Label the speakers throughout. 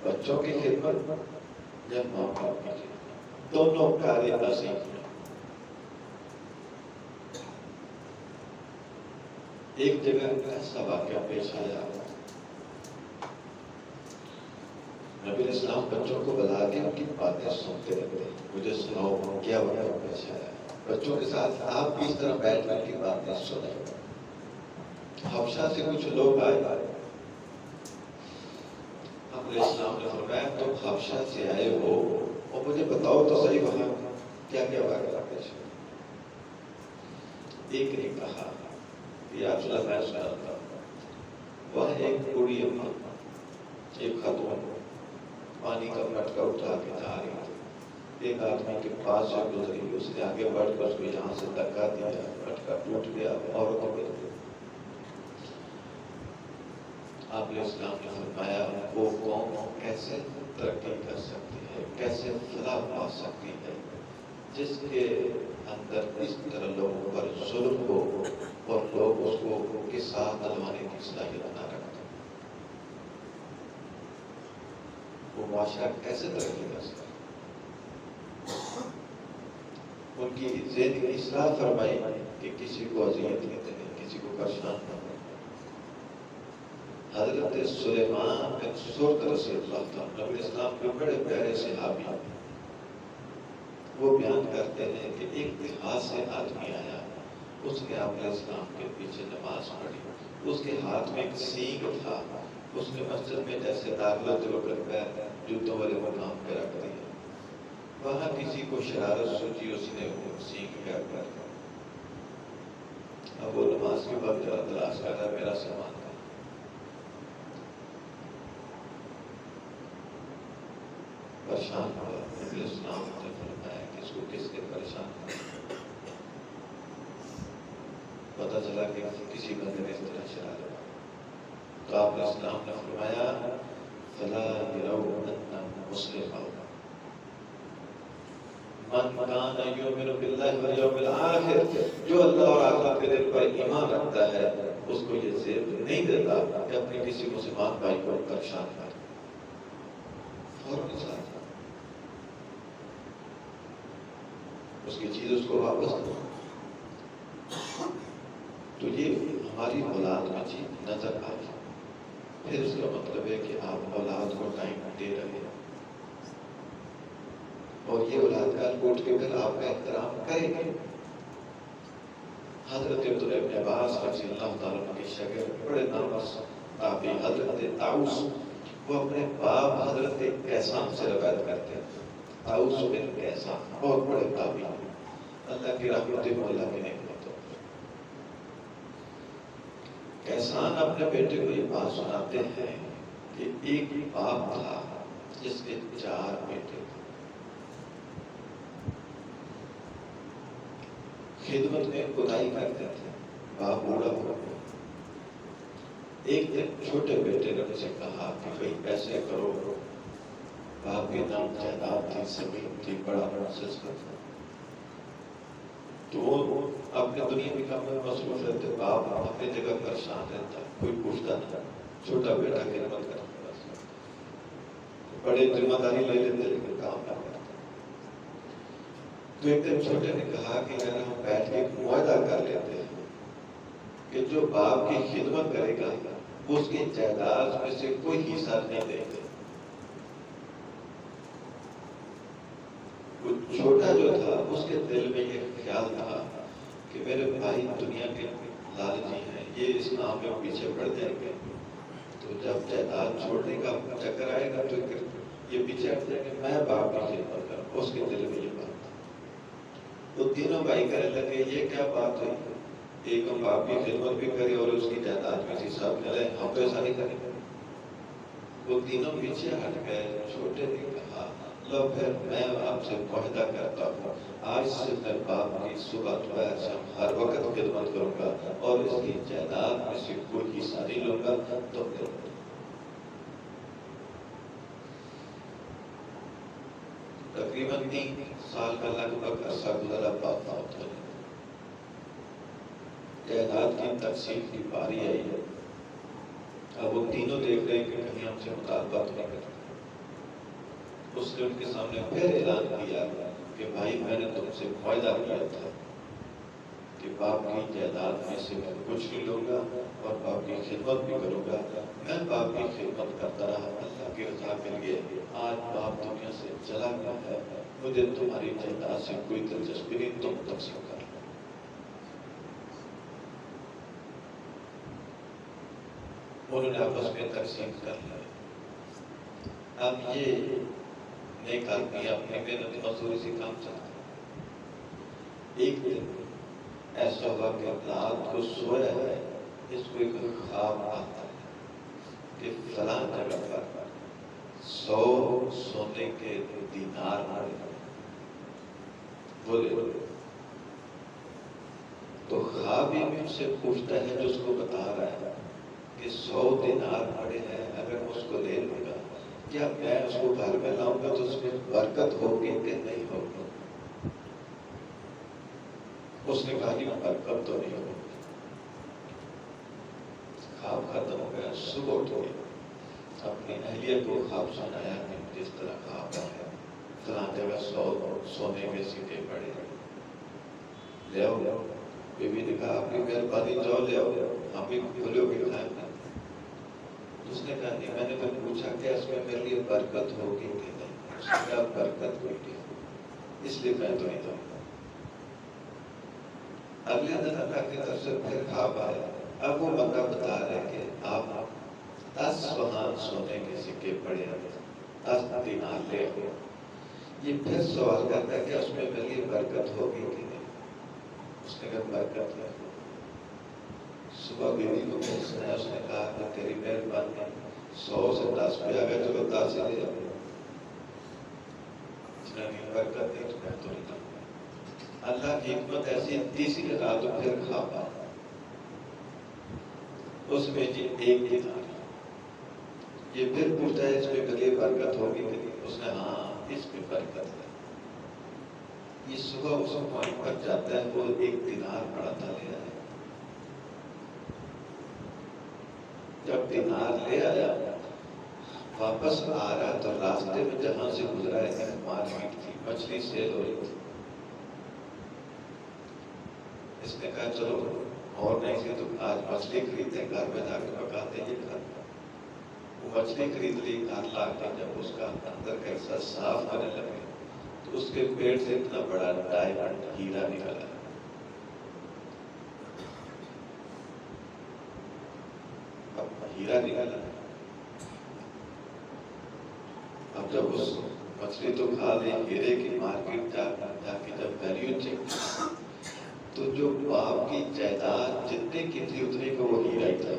Speaker 1: بچوں کی خدمت یا ماں باپ کی خدمت، دونوں کارے عظیم ہیں۔ ایک جگہ ایسا واقعہ پیش آیا، نبی اسلام بچوں کو بلا کے ان کی باتیں سنتے رہتے، مجھے سناؤ کیا واقعہ پیش آیا۔ بچوں کے ساتھ آپ بھی اس طرح بیٹھ کر کی باتیں سنیں۔ حبشہ سے کچھ لوگ آئے، نبی اسلام نے فرمایا تم حبشہ سے آئے ہو اور مجھے بتاؤ تو صحیح وہاں کیا کیا واقعہ پیش آیا۔ ایک نے کہا یا رسول اللہ میں سناتا ہوں، وہاں ایک بوڑھی اماں، ایک خاتون پانی کا مٹکا اٹھا کے جا رہی تھی، ایک آدمی کے پاس سے گزری، اس نے آگے بڑھ کر اس کو یہاں سے دھکا دیا، مٹکا ٹوٹ گیا، عورتوں کے۔ آپ نے اسلام نے فرمایا وہ قوم کیسے ترقی کر سکتی ہے، کیسے فلاح پا سکتی ہے جس کے اندر اس طرح لوگوں پر ظلم ہو اور لوگ اس کو کے ساتھ دلوانے کی صلاحیت نہ رکھتے، وہ معاشرہ کیسے ترقی کر سکتا ہے۔ ان کی ذہن کی اصلاح فرمائی کہ کسی کو اذیت نہ دیں، کسی کو پریشان نہ کریں۔ حضرت سلیمان بن سرد رضی اللہ تعالیٰ نبی اسلام کے بڑے پیارے صحابی، وہ بیان کرتے ہیں کہ ایک دیہات سے آدمی آیا، اس نے آپ علیہ السلام کے پیچھے نماز پڑھی، اس کے ہاتھ میں ایک سینگ تھا، اس نے مسجد میں جیسے داخلہ جو کر پیر جوتوں والے مقام پہ رکھ دیا، وہاں کسی کو شرارت سوچی، اس نے وہ سینگ کیا کر دیا۔ اب وہ نماز کے وقت جرا تلاش کر رہا میرا سامان تھا، پریشان ہوا، نبی اسلام نے فرمایا کہ اس کو کس نے پریشان کیا؟ پتہ چلا کہ کسی بندے نے اس طرح شرارت، تو آپ نے اسلام نے فرمایا فلا يرون مسلما من كان يؤمن بالله واليوم الاخر، جو اللہ اور آخرت کے دن پر ایمان رکھتا ہے اس کو یہ زیب نہیں دیتا کہ اپنے کسی مسلمان بھائی کو پریشان کرے، فوراً ساتھ اس کی چیز اس کو واپس دو۔ تو یہ ہماری اولاد میں چیز نظر آئی، پھر اس کا مطلب ہے کہ آپ اولاد کو ٹائم دے رہے ہیں، اور یہ اولاد کا کوٹ کے پھر آپ کا احترام کریں گے۔ حضرت ابن عباس رضی اللہ تعالیٰ عنہ کے شاگرد بڑے نامور تابعی حضرت طاؤس، وہ اپنے باپ حضرت کیسان سے روایت کرتے ہیں، طاؤس بن کیسان بہت بڑے تابعی، اللہ کی رحمت مولا کی نعمت ہو۔ کیسان اپنے بیٹے کو یہ بات سناتے ہیں کہ ایک باپ تھا جس کے 4 بیٹے تھے، خدمت میں خدائی کرتے تھے، باپ بوڑھا ہوا، ایک دن چھوٹے بیٹے نے مجھے کہا کہ بھائی ایسے کرو، باپ کے نام جائیداد تھی، زمین تھی، بڑا سلسلہ تھا، تو وہ اپنے دنیا میں کام میں مصروف رہتے، باپ اپنی جگہ پریشان رہتا، کوئی پوچھتا نہ، چھوٹا بیٹا خدمت کرتا، بڑے ذمہ داری لے لیتے لیکن کام نہ کرتا۔ تو ایک دن چھوٹے نے کہا کہ اگر ہم بیٹھ کے ایک معاہدہ کر لیتے ہیں کہ جو باپ کی خدمت کرے گا اس کی جائیداد میں سے کوئی حصہ نہیں دیں گے۔ وہ چھوٹا جو تھا اس کے دل میں یہ خیال تھا کہ میرے بھائی دنیا کے لالچی ہیں، یہ اس کام میں پیچھے پڑ جائیں گے، تو جب جائیداد چھوڑنے کا چکر آئے گا تو یہ پیچھے ہٹ جائیں گے، میں باپ کی خدمت کروں۔ اس کے دل میں یہ بات تھا۔ وہ تینوں بھائی کہنے لگے یہ کیا بات ہوئی، ایک ہم باپ کی خدمت بھی کریں اور اس کی جائیداد میں حساب ملے، ہم تو ایسا نہیں کریں گے۔ وہ تینوں پیچھے ہٹ گئے۔ چھوٹے نے کہا لو پھر میں آپ سے معاہدہ کرتا ہوں، آج سے میں باپ کی صبح دوپہر شام ہر وقت خدمت کروں گا اور اس کی جائیداد میں سے کوئی حصہ نہیں لوں گا، تو تقریباً 3 سال کا لگ بھگ عرصہ گزرا، باپ فوت ہو گئے، جائیداد کی تقسیم کی باری آئی ہے۔ اب وہ تینوں دیکھ رہے ہیں کہ کہیں ہم سے مطالبہ تو نہیں کرتے، اس نے ان کے سامنے پھر اعلان کیا کہ بھائی میں نے تم سے وعدہ کیا تھا کہ باپ کی جائیداد میں سے میں کچھ نہیں لوں گا اور باپ کی خدمت بھی کروں گا. میں باپ کی خدمت کرتا رہا اللہ کی رضا کے لیے. آج باپ دنیا سے چلا گیا ہے, مجھے تمہاری جائیداد سے کوئی دلچسپی نہیں, تم تقسیم کر لو. انہوں نے آپس میں تقسیم کر لیا. اب یہ نیک آدمی اپنی محنت مزدوری سے کام چلاتا. ایک دن ایسا ہوا کہ رات کو سویا ہے, اس کو ایک خواب آتا ہے کہ فلاں جگہ پر 100 سونے کے دینار پڑے ہیں. بولے تو خواب ہی میں سے پوچھتا ہے جو اس کو بتا رہا ہے کہ 100 دینار پڑے ہیں, اگر میں اس کو لے لوں گا کیا میں اس کو گھر میں لاؤں گا تو اس میں برکت ہوگی کہ نہیں ہوگی؟ اس نے کہا کہ برکت تو نہیں ہوگی. خواب ختم ہو گیا. صبح اٹھ گیا, اپنی اہلیہ کو خواب سنایا کہ مجھے اس طرح خواب ہے, فلاں جگہ 100 سونے کے سکے پڑے ہیں, لے آؤ. بیوی نے کہا آپ کی مہربانی جاؤ لے آؤ, ہم بھی کھولے ہوئے کھائیں. اس نے کہا نہیں, میں نے تو پوچھا کہ اس میں میرے لیے برکت ہوگی کہ نہیں. اس نے کہا برکت ہوگی, اس لیے میں تو نہیں جاؤں. اگلے دن اللہ کی طرف سے پھر خواب آیا. اب وہ بندہ بتا رہے کہ آپ 10 وہاں سونے کے سکے پڑے ہیں, 10 دینار لے آؤ. یہ پھر سوال کرتا ہے کہ اس میں میرے لیے برکت ہوگی کہ نہیں. اس نے کہا برکت ہے. صبح بیوی کو پوچھنا ہے, اس نے کہا کہ تیری مہربانی 100 سے 10 پہ آ گیا, چلو 10 ہی لے آؤ. اس نے کہا برکت ہے, میں تو نہیں جاؤں. اللہ کی حکمت ایسی, تیسری رات پھر خواب آیا. اس میں جی ایک دینار. یہ پھر پوچھتا ہے اس میں میرے لیے برکت ہوگی کہ نہیں. اس نے ہاں اس میں برکت ہے. یہ صبح اس پوائنٹ پر جاتا ہے, وہ 1 دینار پڑا تھا لے آیا. جب دینار لے آیا واپس آ رہا تو راستے میں جہاں سے گزرا ہے مارکیٹ تھی, مچھلی سیل ہو رہی تھی. اس نے کہا چلو اور نہیں سی تو آج مچھلی خریدتے, گھر میں جا کے پکاتے. یہ گھر وہ مچھلی خرید لی. گھر لا کے جب اس کا اندر کا حصہ صاف کرنے لگے تو اس کے پیٹ سے اتنا بڑا ڈائمنڈ ہیرا نکلا. اب ہیرا نکلا. اب جب اس مچھلی تو کھا لی, ہیرے کی مارکیٹ جا کے جب ویلیو چیک تو جو باپ کی جائیداد جتنے کی تھی اتنے کا وہ ہیرا ہی تھا.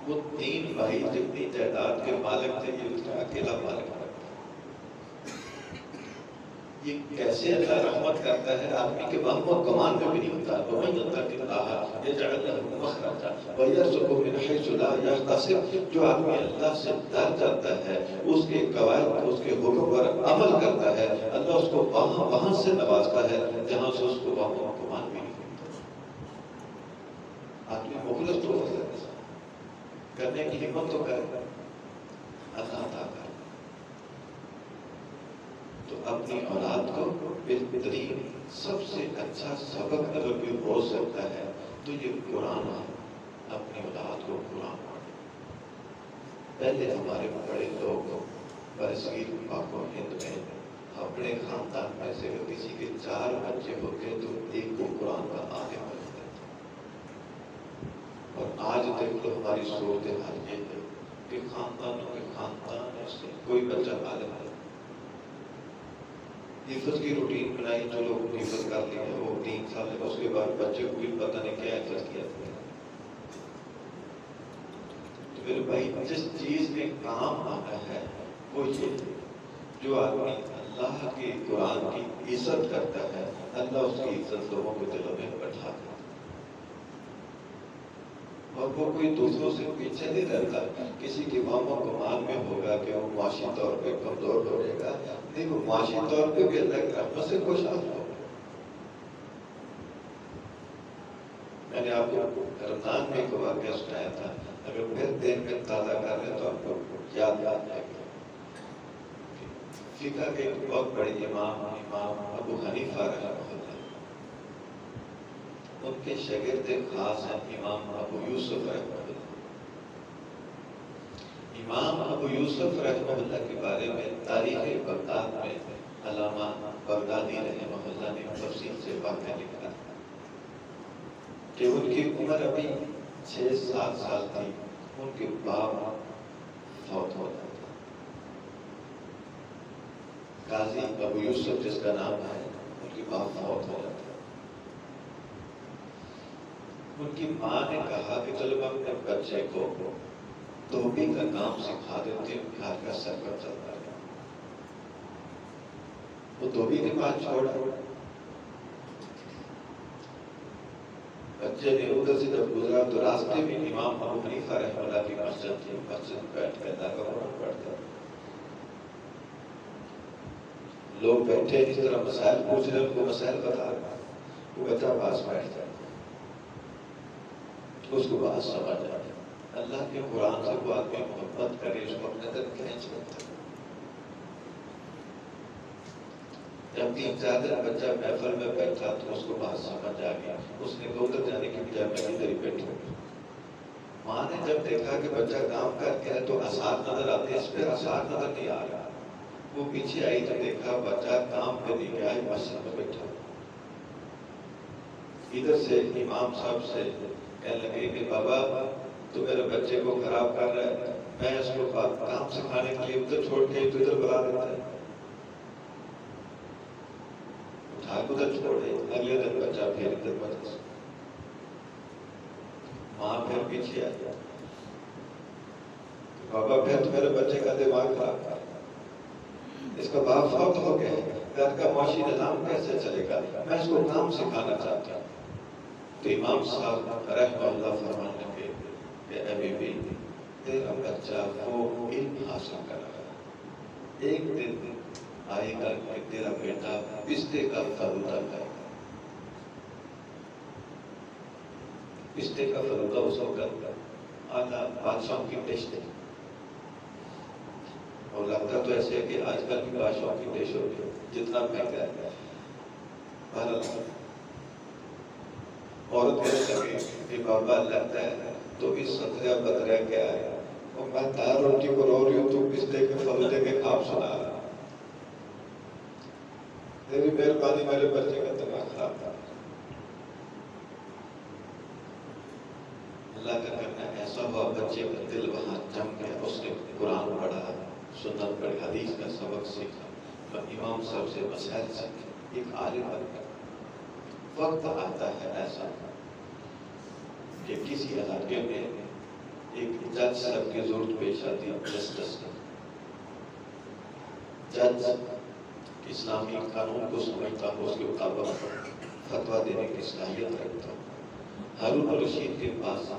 Speaker 1: وہ 3 بھائی جتنی جائیداد کے مالک تھے, یہ اس کا اکیلا مالک تھا. یہ کیسے اللہ رحمت کرتا ہے آدمی کے وہم و گمان میں بھی نہیں ہوتا. وَمَن يَتَّقِ اللَّهَ يَجْعَلْ لَهُ مَخْرَجًا وَيَرْزُقْهُ مِنْ حَيْثُ لَا يَحْتَسِبُ. جو آدمی اللہ سے ڈر جاتا ہے, اس کے قواعد اس کے حکم پر عمل کرتا ہے, اللہ اس کو وہاں سے نوازتا ہے جہاں سے اس کو وہم و گمان بھی نہیں ہوتا. آدمی مخلص تو کرنے کی ہمت تو کرے, اللہ عطا کر. تو اپنی اولاد کو بہترین سب سے اچھا سبق اگر کوئی ہو سکتا ہے تو یہ قرآن ہے. اپنی اولاد کو قرآن پڑھے. پہلے ہمارے بڑے لوگ برصغیر پاک و ہند میں اپنے خاندان میں سے کسی کے 4 بچے ہوتے تو ایک کو قرآن کا عالم بنتے تھے. اور آج دیکھ لو ہماری صورتحال یہ ہے کہ خاندانوں کے خاندان سے کوئی بچہ عالم ہے. حفظ کی روٹین بنائی, جو لوگ حفظ کر لیا وہ 3 سال ہے, اس کے بعد بچے کو بھی پتہ نہیں کیا حفظ کیا. تو میرے بھائی جس چیز میں کام آنا ہے وہ یہ, جو آدمی اللہ کی قرآن کی عزت کرتا ہے اللہ اس کی عزت لوگوں کے دلوں میں بٹھا دیتا. اور وہ کوئی دوسروں سے پیچھے نہیں رہتا. کسی کی وہم و گمان میں ہوگا کہ وہ معاشی طور پہ کمزور ہو جائے گا, نہیں, وہ معاشی طور پہ بھی اللہ کی رحمت سے خوشحال ہو. میں نے آپ کو رمضان میں ایک واقعہ سنایا تھا, اگر پھر دین میں تازہ کر لیں تو آپ کو یاد رکھنا ہے۔ فقہ کے ایک بہت بڑے امام ابو حنیفہ رحمہ اللہ، ان کے شاگرد خاص ہیں امام ابو یوسف رحمہ اللہ۔ امام ابو یوسف رحمہ اللہ کے بارے میں تاریخ بغداد میں علامہ بغدادی رحمہ اللہ نے تفصیل سے واقعہ لکھا کہ ان کی عمر ابھی 6-7 سال تھی، ان کے باپ فوت ہو جاتے، قاضی ابو یوسف جس کا نام ہے، ان کے باپ فوت ہو جاتے۔ ان کی ماں نے کہا کہ چلو میں اپنے بچے کو دھوبی کا کام سکھا دیتے ہیں، گھر کا سرکل چلتا ہے۔ وہ دھوبی کے پاس چھوڑا، بچے نے ادھر سے جب گزرا تو راستے میں امام ابو حنیفہ رحمہ اللہ کی مسجد تھی، مسجد میں بیٹھ کر داغا پڑھتا، لوگ بیٹھے اس طرح مسائل پوچھ رہے، ان کو مسائل بتا رہا، وہ بچہ پاس بیٹھ جائے، اس کو بات سمجھ آ جائے۔ اللہ کے قرآن سے وہ آدمی محبت کرے، اس کو اپنے تک کھینچ لیتا ہے۔ جب 3-4 دن بچہ محفل میں بیٹھا تو اس کو بات سمجھ آ گیا، اس نے ادھر جانے کی بجائے میں ادھر ہی بیٹھوں۔ ماں نے جب دیکھا کہ بچہ کام کر کے ہے تو آثار نظر آتے، اس پہ آثار نظر نہیں آ رہا، وہ پیچھے آئی تو دیکھا بچہ کام پہ نہیں گیا، مسجد میں بیٹھا۔ ادھر سے امام صاحب سے کہنے لگے کہ بابا تو میرے بچے کو خراب کر رہا ہے، میں اس کو کام سکھانے کے لیے ادھر چھوڑ کے تو ادھر بلا دیتا ہے، اٹھا کے ادھر چھوڑے، اگلے دن بچہ پھر ادھر بچہ، ماں پھر پیچھے آ جائے، بابا پھر تو میرے بچے کا دماغ خراب کر، اس کا باپ فوت ہو گیا، گھر کا معاشی نظام کیسے چلے گا، میں اس کو کام سکھانا چاہتا ہوں۔ تو امام صاحب رحمہ اللہ فرمانے لگے کہ اے بی بی، تیرا بچہ وہ علم حاصل کر رہا ہے، ایک دن آئے گا کہ تیرا بیٹا پستے کا فلودہ کھائے گا۔ پستے کا فلودہ اس وقت آدھا بادشاہوں کی ڈش تھی، اور لگتا تو ایسے ہے کہ آج کل کی بادشاہوں کی ڈش ہو گئی، جتنا مہنگا ہے۔ عورت کہنے لگے کہ بابا لگتا ہے تو اس سترہ بدرہ کیا ہے، اور میں دال روٹی کو رو رہی ہوں تو پستے کے فلودے کے خواب سنا رہا، تیری مہربانی میرے بچے کا دماغ خراب تھا۔ اللہ کا کرنا ایسا ہوا بچے کا دل وہاں جم گیا، اس نے قرآن پڑھا، سنت پڑھی، حدیث کا سبق سیکھا، امام صاحب سے مسائل سیکھے، ایک عالم بن گیا۔ وقت آتا ہے ایسا کہ کسی علاقے میں ایک جج صاحب کی ضرورت پیش آتی ہے، جسٹس جج اسلامی قانون کو سمجھتا ہو، اس کے مطابق فتویٰ دینے کی صلاحیت رکھتا ہو۔ ہارون الرشید کے پاس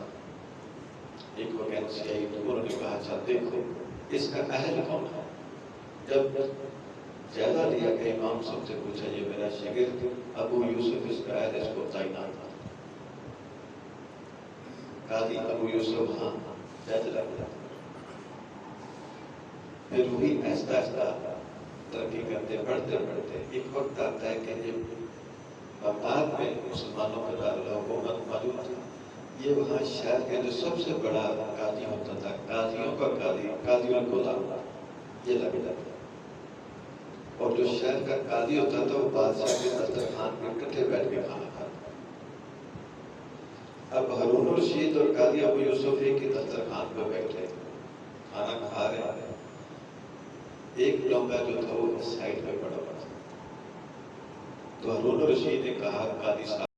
Speaker 1: ایک ویکینسی آئی تو انہوں نے کہا اچھا دیکھو اس کا اہل کون ہے۔ جب جائزہ لیا کہ امام صاحب سے پوچھا یہ میرا شاگرد ابو یوسف اس کا اہل، اس کو تعینات تھا۔ قاضی ابو یوسف ہاں جج لگ گیا، پھر وہی آہستہ آہستہ ترقی کرتے بڑھتے بڑھتے ایک وقت آتا ہے کہ یہ بغداد میں مسلمانوں کا دارالحکومت موجود تھا، یہ وہاں شہر کے جو سب سے بڑا قاضی ہوتا تھا، قاضیوں کا قاضی القضاء یہ لگ جاتا، اور جو شہر کا قاضی ہوتا تھا وہ بادشاہ کے دسترخوان پہ اکٹھے بیٹھ کے کھانا کھاتا۔ اب ہارون الرشید اور قاضی ابو یوسف ایک ہی دسترخوان پہ بیٹھے کھانا کھا رہے ہیں، ایک لونگا جو تھا وہ اس سائڈ پہ پڑا ہوا تھا، تو ہارون الرشید نے کہا قاضی صاحب